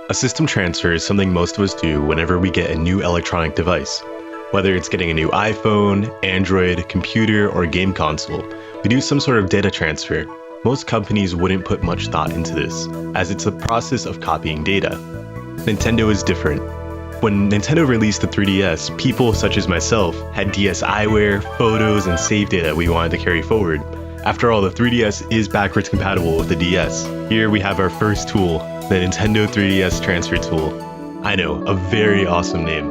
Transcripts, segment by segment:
A system transfer is something most of us do whenever we get a new electronic device. Whether it's getting a new iPhone, Android, computer, or game console, we do some sort of data transfer. Most companies wouldn't put much thought into this, as it's a process of copying data. Nintendo is different. When Nintendo released the 3DS, people such as myself had DSiWare, photos, and save data we wanted to carry forward. After all, the 3DS is backwards compatible with the DS. Here we have our first tool, the Nintendo 3DS Transfer tool. I know, a very awesome name.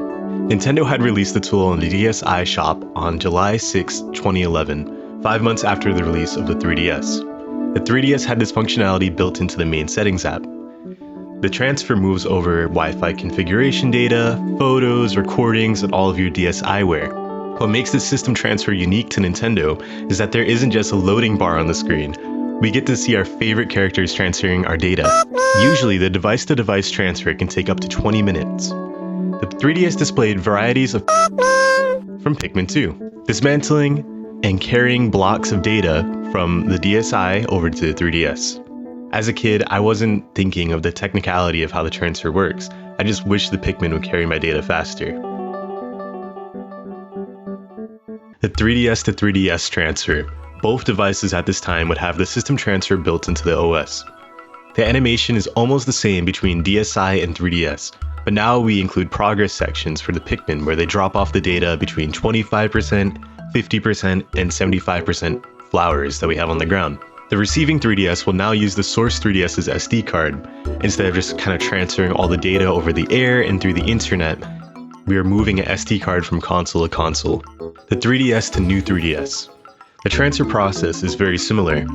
Nintendo had released the tool on the DSi shop on July 6, 2011, 5 months after the release of the 3DS. The 3DS had this functionality built into the main settings app. The transfer moves over Wi-Fi configuration data, photos, recordings, and all of your DSiWare. What makes this system transfer unique to Nintendo is that there isn't just a loading bar on the screen. We get to see our favorite characters transferring our data. Usually, the device-to-device transfer can take up to 20 minutes. The 3DS displayed varieties of from Pikmin 2, dismantling and carrying blocks of data from the DSi over to the 3DS. As a kid, I wasn't thinking of the technicality of how the transfer works. I just wish the Pikmin would carry my data faster. The 3DS to 3DS transfer. Both devices at this time would have the system transfer built into the OS. The animation is almost the same between DSi and 3DS, but now we include progress sections for the Pikmin where they drop off the data between 25%, 50%, and 75% flowers that we have on the ground. The receiving 3DS will now use the source 3DS's SD card. Instead of just kind of transferring all the data over the air and through the internet, we are moving an SD card from console to console. The 3DS to new 3DS. The transfer process is very similar,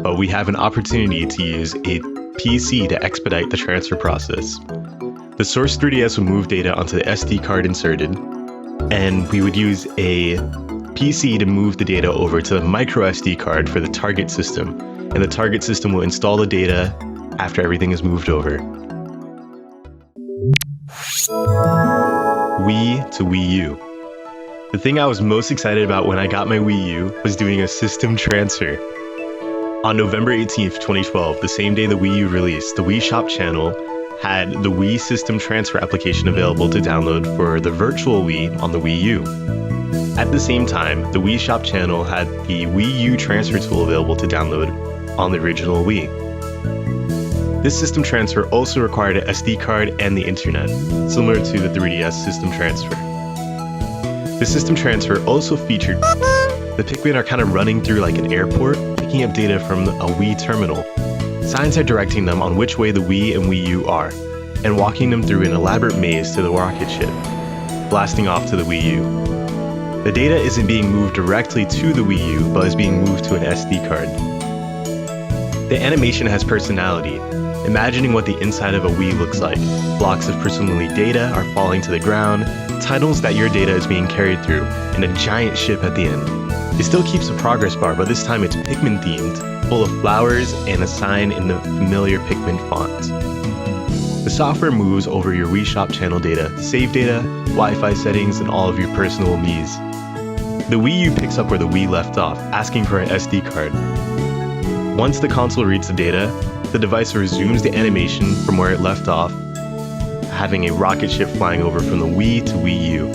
but we have an opportunity to use a PC to expedite the transfer process. The source 3DS would move data onto the SD card inserted, and we would use a PC to move the data over to the micro SD card for the target system, and the target system will install the data after everything is moved over. Wii to Wii U. The thing I was most excited about when I got my Wii U was doing a system transfer. On November 18th, 2012, the same day the Wii U released, the Wii Shop channel had the Wii System Transfer application available to download for the virtual Wii on the Wii U. At the same time, the Wii Shop channel had the Wii U Transfer tool available to download on the original Wii. This system transfer also required an SD card and the internet, similar to the 3DS system transfer. The system transfer also featured the Pikmin are kind of running through like an airport, picking up data from a Wii terminal. Signs are directing them on which way the Wii and Wii U are, and walking them through an elaborate maze to the rocket ship, blasting off to the Wii U. The data isn't being moved directly to the Wii U, but is being moved to an SD card. The animation has personality, imagining what the inside of a Wii looks like. Blocks of personally data are falling to the ground, titles that your data is being carried through, and a giant ship at the end. It still keeps a progress bar, but this time it's Pikmin themed, full of flowers and a sign in the familiar Pikmin font. The software moves over your Wii Shop channel data, save data, Wi-Fi settings, and all of your personal Miis. The Wii U picks up where the Wii left off, asking for an SD card. Once the console reads the data, the device resumes the animation from where it left off, having a rocket ship flying over from the Wii to Wii U.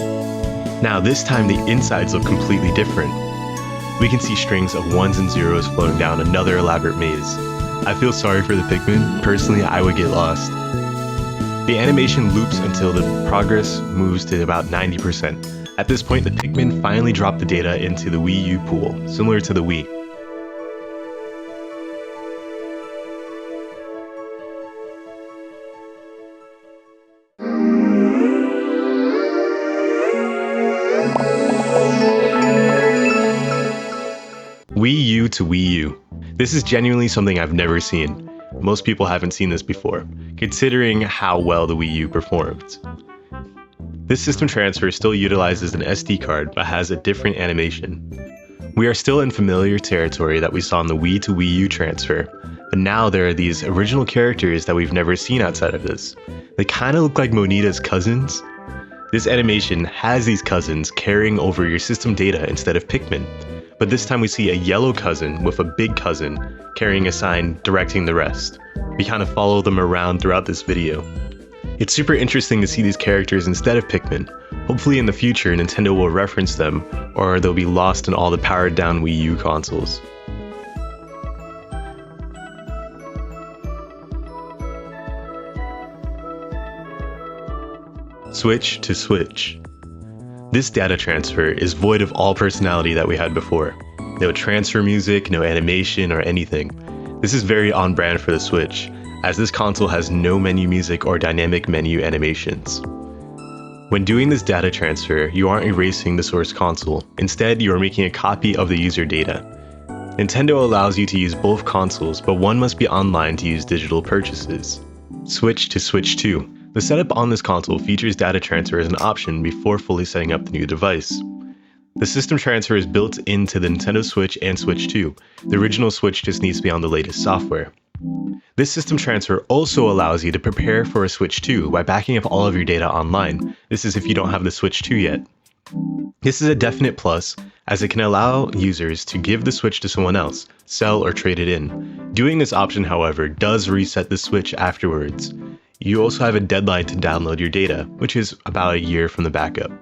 Now this time the insides look completely different. We can see strings of ones and zeros floating down another elaborate maze. I feel sorry for the Pikmin. Personally, I would get lost. The animation loops until the progress moves to about 90%. At this point, the Pikmin finally drop the data into the Wii U pool, similar to the Wii. Wii U to Wii U. This is genuinely something I've never seen. Most people haven't seen this before, considering how well the Wii U performed. This system transfer still utilizes an SD card, but has a different animation. We are still in familiar territory that we saw in the Wii to Wii U transfer, but now there are these original characters that we've never seen outside of this. They kind of look like Monita's cousins. This animation has these cousins carrying over your system data instead of Pikmin. But this time we see a yellow cousin with a big cousin carrying a sign directing the rest. We kind of follow them around throughout this video. It's super interesting to see these characters instead of Pikmin. Hopefully in the future Nintendo will reference them, or they'll be lost in all the powered down Wii U consoles. Switch to Switch. This data transfer is void of all personality that we had before. No transfer music, no animation, or anything. This is very on brand for the Switch, as this console has no menu music or dynamic menu animations. When doing this data transfer, you aren't erasing the source console. Instead, you are making a copy of the user data. Nintendo allows you to use both consoles, but one must be online to use digital purchases. Switch to Switch 2. The setup on this console features data transfer as an option before fully setting up the new device. The system transfer is built into the Nintendo Switch and Switch 2. The original Switch just needs to be on the latest software. This system transfer also allows you to prepare for a Switch 2 by backing up all of your data online. This is if you don't have the Switch 2 yet. This is a definite plus, as it can allow users to give the Switch to someone else, sell or trade it in. Doing this option, however, does reset the Switch afterwards. You also have a deadline to download your data, which is about a year from the backup.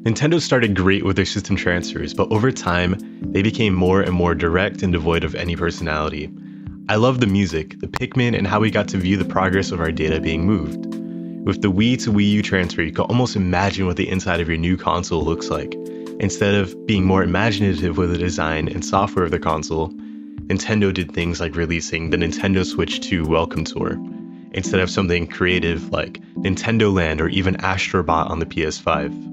Nintendo started great with their system transfers, but over time, they became more and more direct and devoid of any personality. I love the music, the Pikmin, and how we got to view the progress of our data being moved. With the Wii to Wii U Transfer, you can almost imagine what the inside of your new console looks like. Instead of being more imaginative with the design and software of the console, Nintendo did things like releasing the Nintendo Switch 2 Welcome Tour, instead of something creative like Nintendo Land or even Astrobot on the PS5.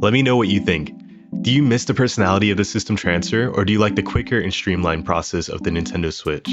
Let me know what you think. Do you miss the personality of the system transfer, or do you like the quicker and streamlined process of the Nintendo Switch?